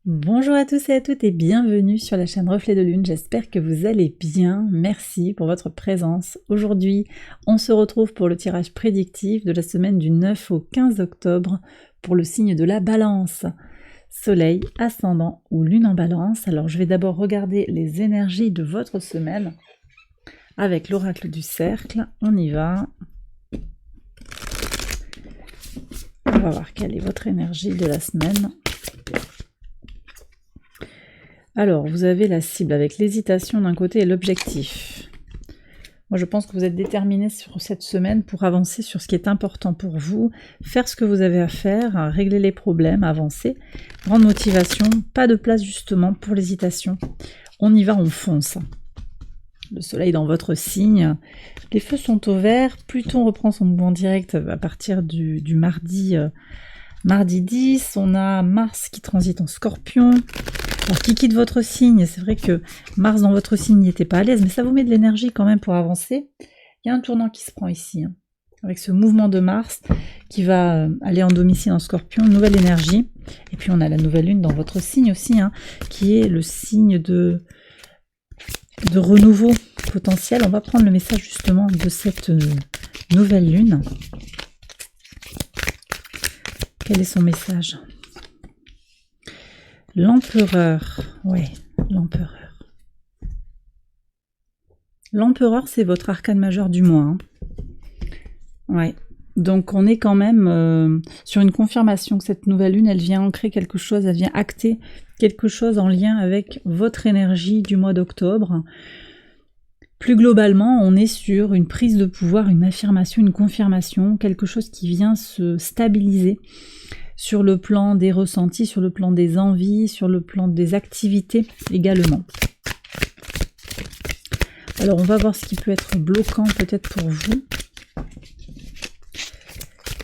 Bonjour à tous et à toutes et bienvenue sur la chaîne Reflet de Lune, j'espère que vous allez bien, merci pour votre présence. Aujourd'hui, on se retrouve pour le tirage prédictif de la semaine du 9 au 15 octobre pour le signe de la Balance. Soleil, ascendant ou lune en Balance. Alors je vais d'abord regarder les énergies de votre semaine avec l'oracle du cercle, on y va. On va voir quelle est votre énergie de la semaine. Alors, vous avez la cible avec l'hésitation d'un côté et l'objectif. Moi, je pense que vous êtes déterminé sur cette semaine pour avancer sur ce qui est important pour vous, faire ce que vous avez à faire, régler les problèmes, avancer. Grande motivation, pas de place justement pour l'hésitation. On y va, on fonce. Le soleil dans votre signe. Les feux sont au vert. Pluton reprend son mouvement direct à partir du mardi 10. On a Mars qui transite en Scorpion. Alors, qui quitte votre signe, c'est vrai que Mars dans votre signe n'était pas à l'aise, mais ça vous met de l'énergie quand même pour avancer. Il y a un tournant qui se prend ici, avec ce mouvement de Mars qui va aller en domicile en Scorpion, nouvelle énergie. Et puis on a la nouvelle lune dans votre signe aussi, qui est le signe de renouveau potentiel. On va prendre le message justement de cette nouvelle lune. Quel est son message ? L'empereur, ouais, l'empereur. L'empereur, c'est votre arcane majeur du mois. Ouais, donc on est quand même sur une confirmation que cette nouvelle lune, elle vient ancrer quelque chose, elle vient acter quelque chose en lien avec votre énergie du mois d'octobre. Plus globalement, on est sur une prise de pouvoir, une affirmation, une confirmation, quelque chose qui vient se stabiliser sur le plan des ressentis, sur le plan des envies, sur le plan des activités également. Alors on va voir ce qui peut être bloquant peut-être pour vous.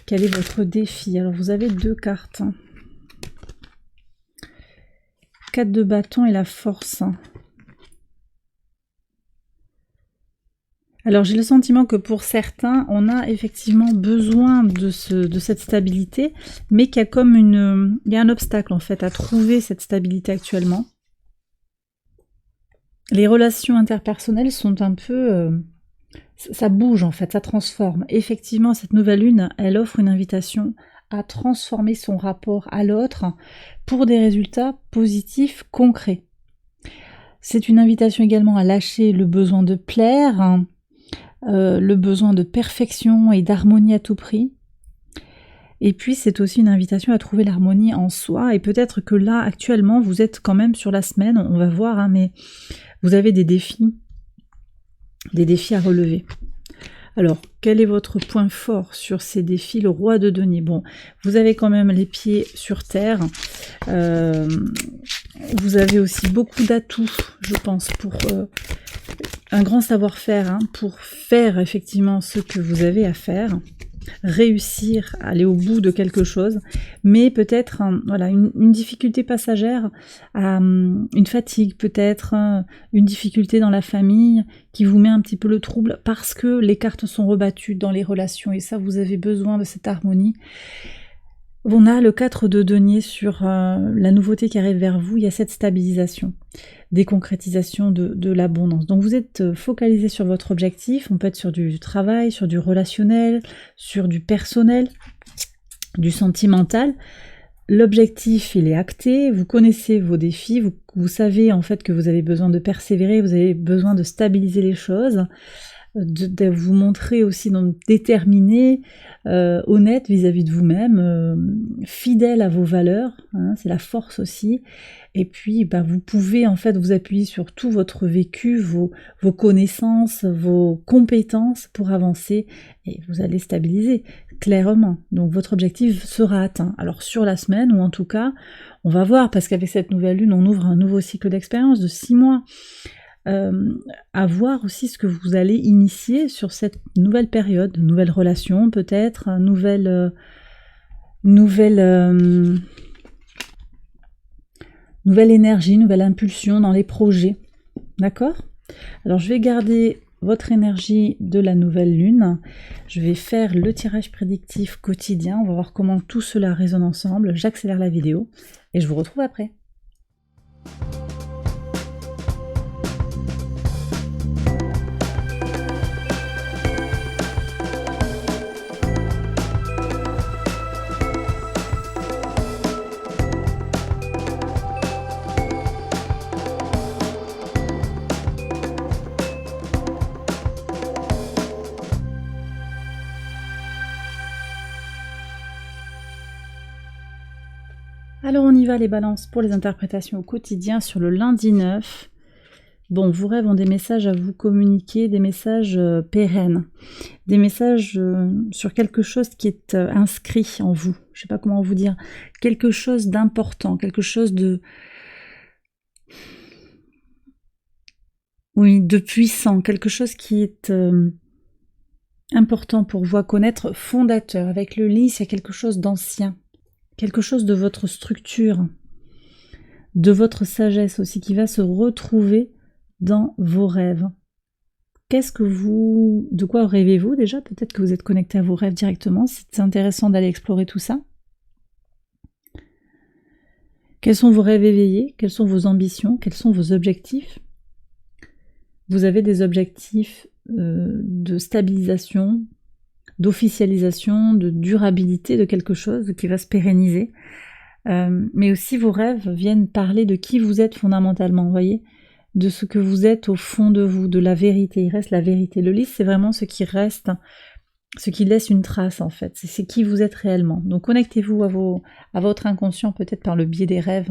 Quel est votre défi? Alors vous avez deux cartes. 4 de bâton et la force. Alors j'ai le sentiment que pour certains, on a effectivement besoin de cette stabilité, mais qu'il y a comme il y a un obstacle en fait à trouver cette stabilité actuellement. Les relations interpersonnelles sont un peu... ça bouge en fait, ça transforme. Effectivement, cette nouvelle lune, elle offre une invitation à transformer son rapport à l'autre pour des résultats positifs, concrets. C'est une invitation également à lâcher le besoin de plaire, le besoin de perfection et d'harmonie à tout prix. Et puis c'est aussi une invitation à trouver l'harmonie en soi, et peut-être que là actuellement vous êtes quand même sur la semaine, on va voir, mais vous avez des défis à relever. Alors, quel est votre point fort sur ces défis? Le roi de denier. Bon, vous avez quand même les pieds sur terre. Vous avez aussi beaucoup d'atouts, je pense, pour un grand savoir-faire, pour faire effectivement ce que vous avez à faire, réussir, aller au bout de quelque chose, mais peut-être voilà, une difficulté passagère, une fatigue peut-être, une difficulté dans la famille qui vous met un petit peu le trouble parce que les cartes sont rebattues dans les relations et ça vous avez besoin de cette harmonie. On a le 4 de denier sur la nouveauté qui arrive vers vous, il y a cette stabilisation, des concrétisations de l'abondance. Donc vous êtes focalisé sur votre objectif, on peut être sur du travail, sur du relationnel, sur du personnel, du sentimental. L'objectif, il est acté, vous connaissez vos défis, vous savez en fait que vous avez besoin de persévérer, vous avez besoin de stabiliser les choses, de vous montrer aussi donc déterminé, honnête vis-à-vis de vous-même, fidèle à vos valeurs, c'est la force aussi. Et puis vous pouvez en fait vous appuyer sur tout votre vécu, vos connaissances, vos compétences pour avancer et vous allez stabiliser clairement. Donc votre objectif sera atteint. Alors sur la semaine, ou en tout cas, on va voir, parce qu'avec cette nouvelle lune, on ouvre un nouveau cycle d'expérience de 6 mois. À voir aussi ce que vous allez initier sur cette nouvelle période, nouvelle relation peut-être, nouvelle énergie, nouvelle impulsion dans les projets, d'accord? Alors je vais garder votre énergie de la nouvelle lune, je vais faire le tirage prédictif quotidien, on va voir comment tout cela résonne ensemble, j'accélère la vidéo et je vous retrouve après. Alors on y va les balances pour les interprétations au quotidien sur le lundi 9. Bon, vos rêves ont des messages à vous communiquer, des messages pérennes, des messages sur quelque chose qui est inscrit en vous. Je ne sais pas comment vous dire. Quelque chose d'important, quelque chose de... Oui, de puissant, quelque chose qui est important pour vous à connaître, fondateur. Avec le lys, il y a quelque chose d'ancien, quelque chose de votre structure, de votre sagesse aussi, qui va se retrouver dans vos rêves. De quoi rêvez-vous déjà? Peut-être que vous êtes connecté à vos rêves directement, c'est intéressant d'aller explorer tout ça. Quels sont vos rêves éveillés? Quelles sont vos ambitions? Quels sont vos objectifs? Vous avez des objectifs de stabilisation, d'officialisation, de durabilité de quelque chose qui va se pérenniser. Mais aussi vos rêves viennent parler de qui vous êtes fondamentalement, vous voyez, de ce que vous êtes au fond de vous, de la vérité. Il reste la vérité. Le lys, c'est vraiment ce qui reste, ce qui laisse une trace en fait. C'est qui vous êtes réellement. Donc connectez-vous à votre inconscient peut-être par le biais des rêves.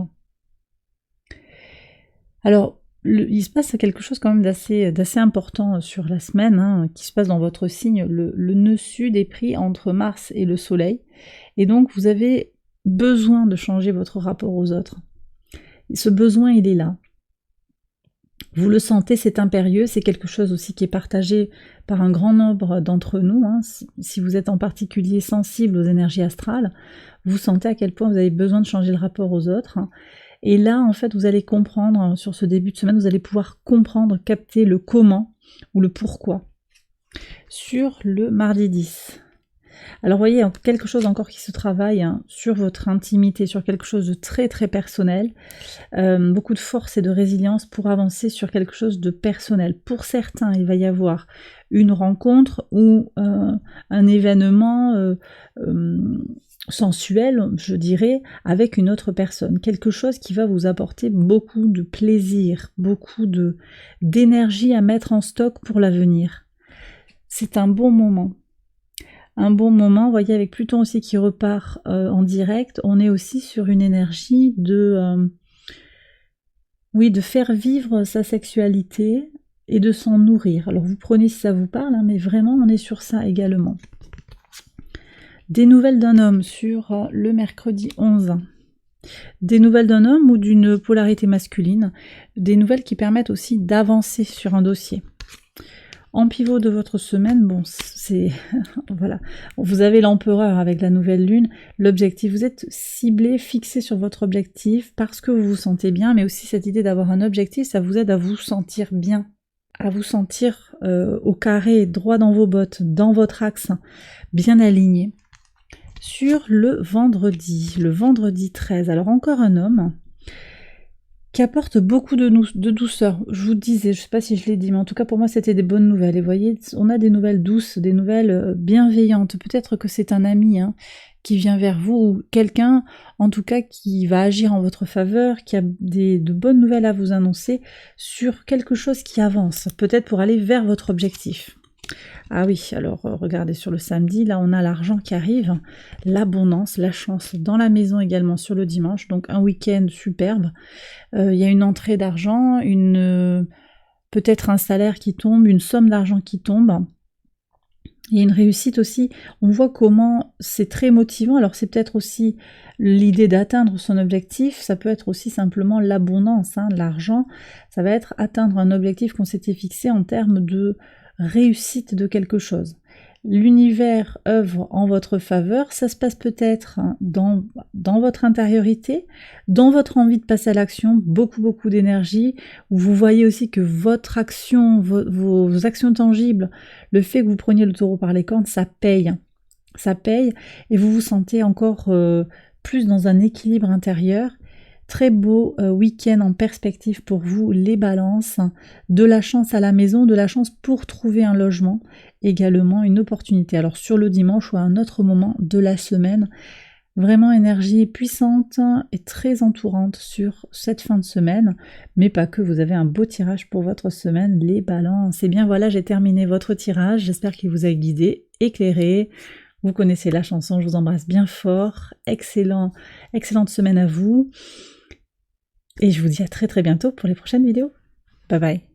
Alors, il se passe quelque chose quand même d'assez important sur la semaine, qui se passe dans votre signe. Le nœud sud est pris entre Mars et le Soleil. Et donc, vous avez besoin de changer votre rapport aux autres. Et ce besoin, il est là. Vous le sentez, c'est impérieux, c'est quelque chose aussi qui est partagé par un grand nombre d'entre nous. Si vous êtes en particulier sensible aux énergies astrales, vous sentez à quel point vous avez besoin de changer le rapport aux autres. Et là, en fait, vous allez comprendre, sur ce début de semaine, vous allez pouvoir comprendre, capter le comment ou le pourquoi. Sur le mardi 10. Alors, vous voyez, quelque chose encore qui se travaille sur votre intimité, sur quelque chose de très très personnel. Beaucoup de force et de résilience pour avancer sur quelque chose de personnel. Pour certains, il va y avoir une rencontre ou un événement sensuel, je dirais, avec une autre personne. Quelque chose qui va vous apporter beaucoup de plaisir, beaucoup d'énergie à mettre en stock pour l'avenir. C'est un bon moment. Un bon moment, vous voyez, avec Pluton aussi qui repart en direct, on est aussi sur une énergie de faire vivre sa sexualité et de s'en nourrir. Alors vous prenez si ça vous parle, mais vraiment on est sur ça également. Des nouvelles d'un homme sur le mercredi 11. Des nouvelles d'un homme ou d'une polarité masculine. Des nouvelles qui permettent aussi d'avancer sur un dossier. En pivot de votre semaine, bon, c'est... voilà. Vous avez l'empereur avec la nouvelle lune. L'objectif, vous êtes ciblé, fixé sur votre objectif parce que vous vous sentez bien, mais aussi cette idée d'avoir un objectif, ça vous aide à vous sentir bien, à vous sentir au carré, droit dans vos bottes, dans votre axe, bien aligné. Sur le vendredi 13, alors encore un homme qui apporte beaucoup de douceur. Je vous disais, je ne sais pas si je l'ai dit, mais en tout cas pour moi c'était des bonnes nouvelles. Et vous voyez, on a des nouvelles douces, des nouvelles bienveillantes. Peut-être que c'est un ami qui vient vers vous, ou quelqu'un en tout cas qui va agir en votre faveur, qui a de bonnes nouvelles à vous annoncer sur quelque chose qui avance, peut-être pour aller vers votre objectif. Ah oui, alors regardez sur le samedi, là on a l'argent qui arrive, l'abondance, la chance dans la maison également sur le dimanche, donc un week-end superbe. Il y a une entrée d'argent, peut-être un salaire qui tombe, une somme d'argent qui tombe. Il y a une réussite aussi, on voit comment c'est très motivant, alors c'est peut-être aussi l'idée d'atteindre son objectif, ça peut être aussi simplement l'abondance, l'argent, ça va être atteindre un objectif qu'on s'était fixé en termes de réussite de quelque chose. L'univers œuvre en votre faveur, ça se passe peut-être dans votre intériorité, dans votre envie de passer à l'action, beaucoup d'énergie, où vous voyez aussi que votre action, vos actions tangibles, le fait que vous preniez le taureau par les cornes, ça paye, et vous vous sentez encore plus dans un équilibre intérieur. Très beau week-end en perspective pour vous, les balances, de la chance à la maison, de la chance pour trouver un logement, également une opportunité. Alors sur le dimanche ou à un autre moment de la semaine, vraiment énergie puissante et très entourante sur cette fin de semaine, mais pas que, vous avez un beau tirage pour votre semaine, les balances. Et bien voilà, j'ai terminé votre tirage, j'espère qu'il vous a guidé, éclairé. Vous connaissez la chanson, je vous embrasse bien fort. Excellente semaine à vous. Et je vous dis à très bientôt pour les prochaines vidéos. Bye bye.